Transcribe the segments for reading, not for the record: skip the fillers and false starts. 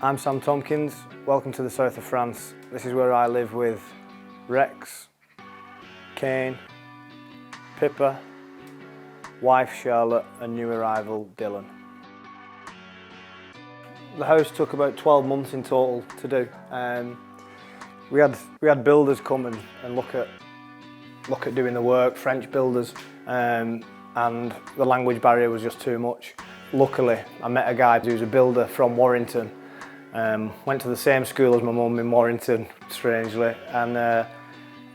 I'm Sam Tomkins, welcome to the south of France. This is where I live with Rex, Kane, Pippa, wife Charlotte and new arrival Dylan. The house took about 12 months in total to do. We had builders come and look at doing the work, French builders, and the language barrier was just too much. Luckily, I met a guy who's a builder from Warrington. Went to the same school as my mum in Warrington, strangely, and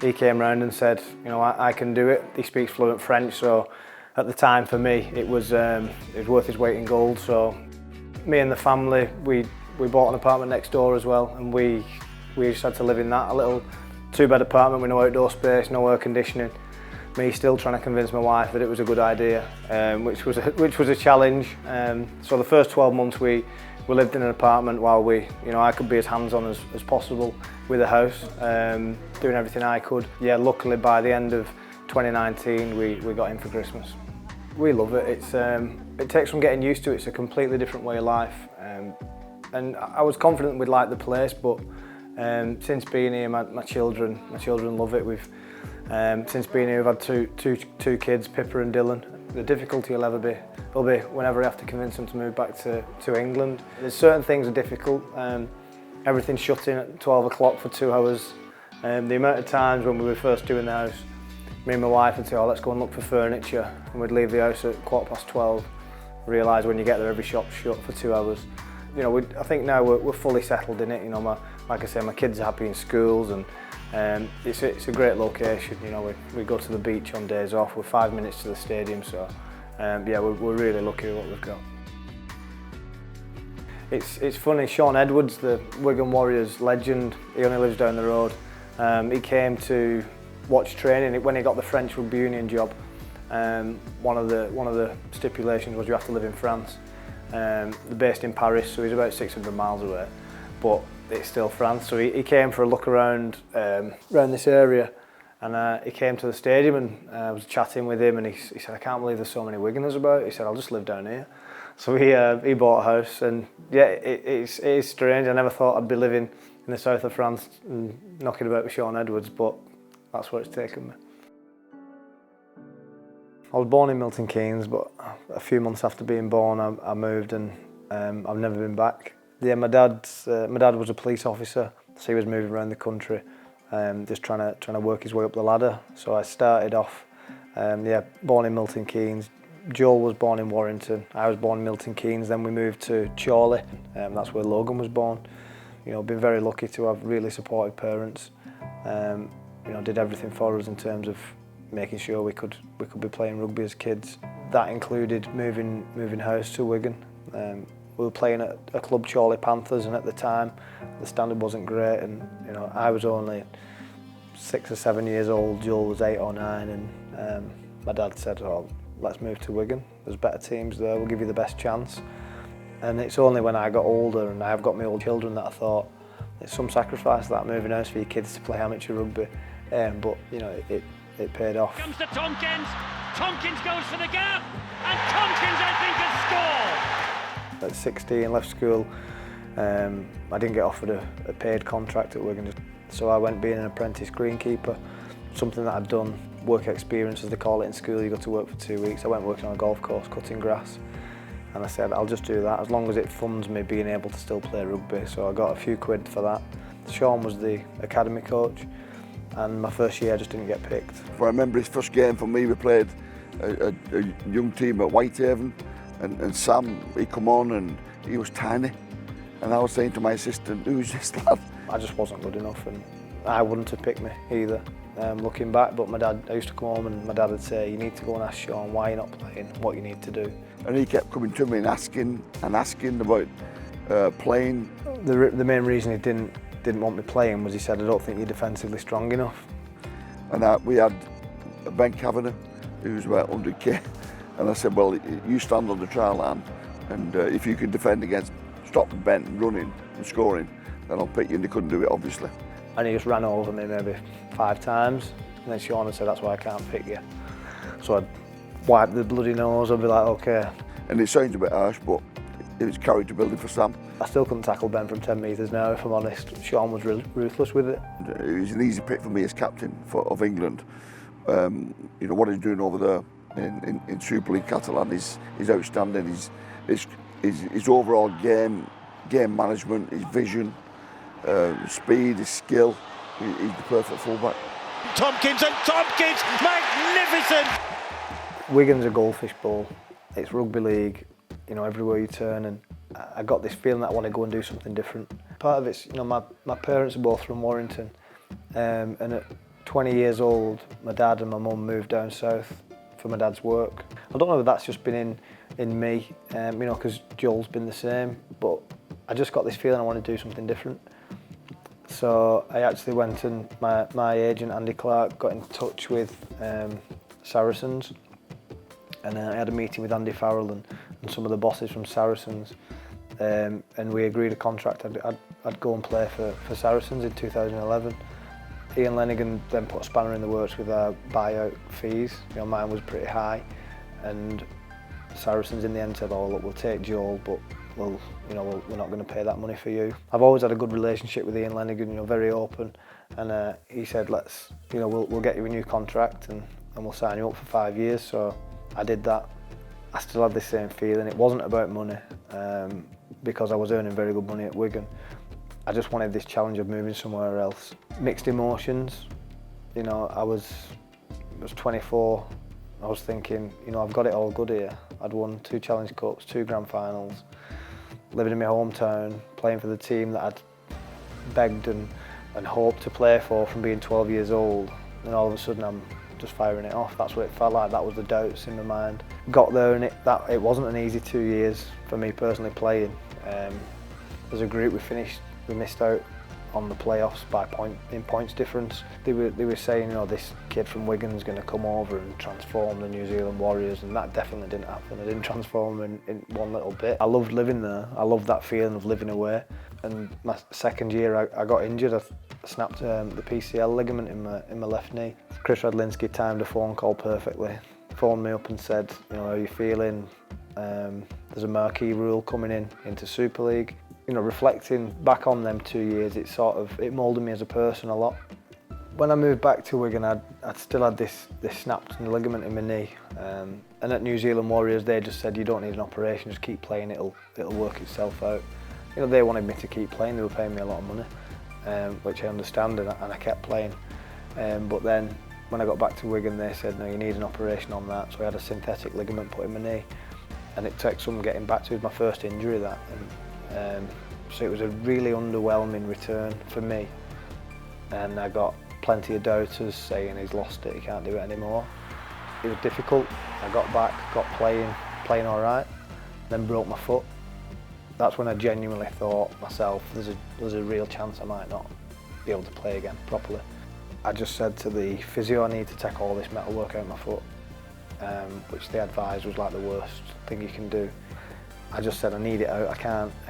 he came round and said, you know, I can do it. He speaks fluent French, so at the time for me it was worth his weight in gold. So me and the family, we bought an apartment next door as well, and we just had to live in that, a little two-bed apartment with no outdoor space, no air conditioning. Me still trying to convince my wife that it was a good idea, which was a challenge. So the first 12 months we lived in an apartment while I could be as hands-on as possible with the house, doing everything I could. Yeah, luckily by the end of 2019 we got in for Christmas. We love it. It takes some getting used to. It's a completely different way of life, and I was confident we'd like the place, but since being here, my children love it. Since being here, we've had two kids, Pippa and Dylan. The difficulty will be whenever I have to convince them to move back to England. There's certain things are difficult. Everything's shut in at 12 o'clock for 2 hours. The amount of times when we were first doing the house, me and my wife would say, oh, let's go and look for furniture, and we'd leave the house at 12:15. Realise when you get there, every shop's shut for 2 hours. You know, I think now we're fully settled in it. You know, like I say, my kids are happy in schools, and it's a great location. You know, we go to the beach on days off. We're 5 minutes to the stadium, so yeah, we're really lucky with what we've got. It's funny. Shaun Edwards, the Wigan Warriors legend, he only lives down the road. He came to watch training when he got the French Rugby Union job. One of the stipulations was you have to live in France. They're based in Paris, so he's about 600 miles away, but it's still France. So he came for a look around this area, and he came to the stadium, and I was chatting with him, and he said, I can't believe there's so many Wiganers about. He said, I'll just live down here. So he bought a house, and yeah, it is strange. I never thought I'd be living in the south of France and knocking about with Shaun Edwards, but that's where it's taken me. I was born in Milton Keynes, but a few months after being born, I moved, and I've never been back. Yeah, my dad was a police officer, so he was moving around the country, just trying to work his way up the ladder. So I started off, born in Milton Keynes. Joel was born in Warrington. I was born in Milton Keynes. Then we moved to Chorley. That's where Logan was born. You know, been very lucky to have really supportive parents. You know, did everything for us in terms of making sure we could be playing rugby as kids. That included moving house to Wigan. We were playing at a club, Chorley Panthers, and at the time the standard wasn't great, and you know, I was only 6 or 7 years old, Joel was 8 or 9, and my dad said, oh, let's move to Wigan, there's better teams there, we'll give you the best chance. And it's only when I got older and I've got my old children that I thought, it's some sacrifice that moving house for your kids to play amateur rugby, but you know, it paid off. Comes to Tomkins. Tomkins goes for the gap, and Tomkins, I think, has scored. At 16, left school. I didn't get offered a paid contract at Wigan, so I went being an apprentice greenkeeper, something that I'd done, work experience as they call it in school. You got to work for 2 weeks. I went working on a golf course, cutting grass, and I said, I'll just do that as long as it funds me being able to still play rugby. So I got a few quid for that. Shaun was the academy coach, and my first year I just didn't get picked. I remember his first game for me, we played a young team at Whitehaven, and Sam, he come on and he was tiny, and I was saying to my assistant, who's this lad? I just wasn't good enough, and I wouldn't have picked me either, looking back, but I used to come home and my dad would say, you need to go and ask Shaun why you're not playing, what you need to do. And he kept coming to me and asking about playing. The main reason he didn't want me playing was he said, I don't think you're defensively strong enough. And we had Ben Kavanagh, who was about 100k, and I said, well, you stand on the trial line, and if you can defend against stopping Ben running and scoring, then I'll pick you, and they couldn't do it, obviously. And he just ran over me maybe 5 times, and then Shaun had said, that's why I can't pick you. So I'd wipe the bloody nose, I'd be like, okay. And it sounds a bit harsh, but it was character building for Sam. I still couldn't tackle Ben from 10 metres now, if I'm honest. Sean was ruthless with it. It was an easy pick for me as captain of England. You know what he's doing over there in Super League Catalan is outstanding. His overall game management, his vision, speed, his skill. He's the perfect fullback. Tomkins, magnificent! Wigan's a goldfish bowl. It's rugby league, you know, everywhere you turn, and I got this feeling that I want to go and do something different. Part of it's, you know, my parents are both from Warrington, and at 20 years old, my dad and my mum moved down south for my dad's work. I don't know if that's just been in me, you know, because Joel's been the same, but I just got this feeling I want to do something different. So I actually went and my agent Andy Clark got in touch with Saracens, and I had a meeting with Andy Farrell and some of the bosses from Saracens, and we agreed a contract. I'd go and play for Saracens in 2011. Ian Lenigan then put a spanner in the works with our buyout fees. You know, mine was pretty high, and Saracens in the end said, "Oh look, we'll take Joel, but we're not going to pay that money for you." I've always had a good relationship with Ian Lenigan, you know, very open, and he said, we'll get you a new contract and we'll sign you up for 5 years. So I did that. I still had the same feeling. It wasn't about money, because I was earning very good money at Wigan. I just wanted this challenge of moving somewhere else. Mixed emotions. You know, I was 24. I was thinking, you know, I've got it all good here. I'd won 2 Challenge Cups, 2 Grand Finals, living in my hometown, playing for the team that I'd begged and hoped to play for from being 12 years old. And all of a sudden I'm just firing it off. That's what it felt like. That was the doubts in my mind. Got there, and it wasn't an easy 2 years for me personally playing. As a group, we missed out on the playoffs by points difference. They were saying, you know, this kid from Wigan's going to come over and transform the New Zealand Warriors, and that definitely didn't happen. I didn't transform in one little bit. I loved living there. I loved that feeling of living away. And my second year, I got injured. I snapped the PCL ligament in my left knee. Chris Radlinski timed a phone call perfectly. Phoned me up and said, you know, how are you feeling? There's a marquee rule coming into Super League. You know, reflecting back on them 2 years, it moulded me as a person a lot. When I moved back to Wigan, I'd still had this snapped ligament in my knee, and at New Zealand Warriors, they just said, you don't need an operation, just keep playing, it'll work itself out. You know, they wanted me to keep playing. They were paying me a lot of money, which I understand, and I kept playing. But then when I got back to Wigan, they said, no, you need an operation on that. So I had a synthetic ligament put in my knee, and it took some getting back to. It was my first injury, that. So it was a really underwhelming return for me, and I got plenty of doubters saying he's lost it, he can't do it anymore. It was difficult. I got back, got playing all right, then broke my foot. That's when I genuinely thought myself, there's a real chance I might not be able to play again properly. I just said to the physio, I need to take all this metalwork out of my foot, which they advised was like the worst thing you can do. I just said, I need it out, I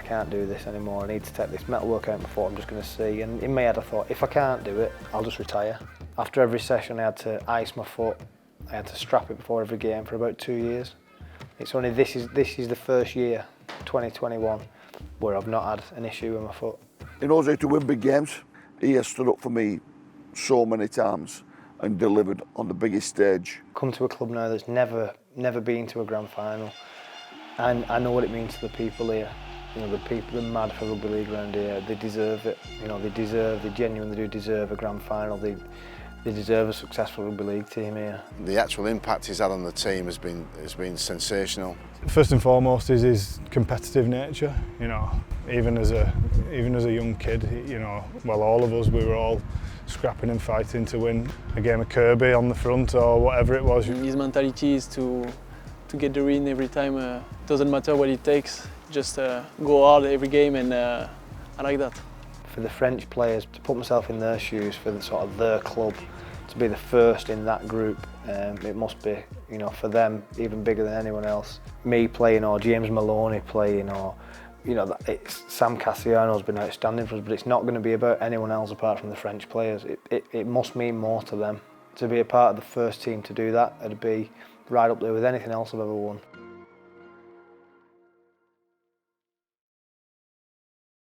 can't do this anymore, I need to take this metalwork out of my foot, I'm just going to see. And in my head I thought, if I can't do it, I'll just retire. After every session I had to ice my foot, I had to strap it before every game for about 2 years. It's only this is the first year, 2021, where I've not had an issue with my foot. He knows how to win big games. He has stood up for me so many times and delivered on the biggest stage. Come to a club now that's never been to a grand final. And I know what it means to the people here. You know, the people, they're mad for rugby league around here. They deserve it. You know, they genuinely do deserve a grand final. They deserve a successful rugby league team here. The actual impact he's had on the team has been sensational. First and foremost is his competitive nature. You know, even as a young kid, you know, well, all of us, we were all scrapping and fighting to win a game of Kirby on the front or whatever it was. His mentality is to get the win every time. Doesn't matter what it takes, just go hard every game, and I like that. For the French players, to put myself in their shoes, for the sort of their club, to be the first in that group, it must be, you know, for them even bigger than anyone else. Me playing, or James Maloney playing, or, you know, Sam Cassiano's been outstanding for us, but it's not going to be about anyone else apart from the French players. It must mean more to them. To be a part of the first team to do that, it'd be right up there with anything else I've ever won.